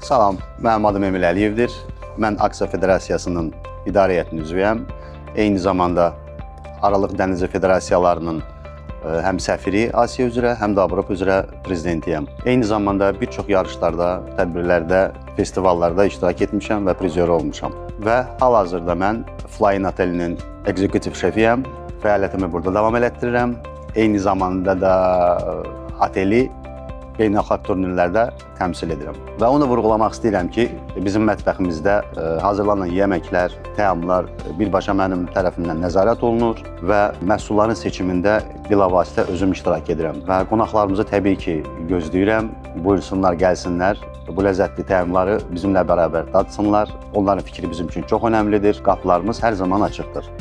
Salam, mənim adım Emil Əliyevdir. Mən Aksiya Federasiyasının idarə heyətinin üzvüyəm. Eyni zamanda Aralıq Dənizi Federasiyalarının həm səfiri Asiya üzrə, həm də Avropa üzrə prezidentiyəm. Eyni zamanda bir çox yarışlarda, tədbirlərdə, festivallarda iştirak etmişəm və prizor olmuşam. Və hal-hazırda mən Flying Atelinin ekzekutiv şefiyəm. Fəaliyyətimi burada davam elətdirirəm. Eyni zamanda da ateli beynəlxalq turnirlərdə təmsil edirəm. Və onu vurğulamaq istəyirəm ki, bizim mətbəximizdə hazırlanan yeməklər, təamlar birbaşa mənim tərəfimdən nəzarət olunur və məhsulların seçimində bilavasitə özüm iştirak edirəm. Və qonaqlarımızı təbii ki, gözləyirəm, buyursunlar, gəlsinlər. Bu ləzzətli təamları bizimlə bərabər dadsınlar. Onların fikri bizim üçün çox önəmlidir. Qapılarımız hər zaman açıqdır.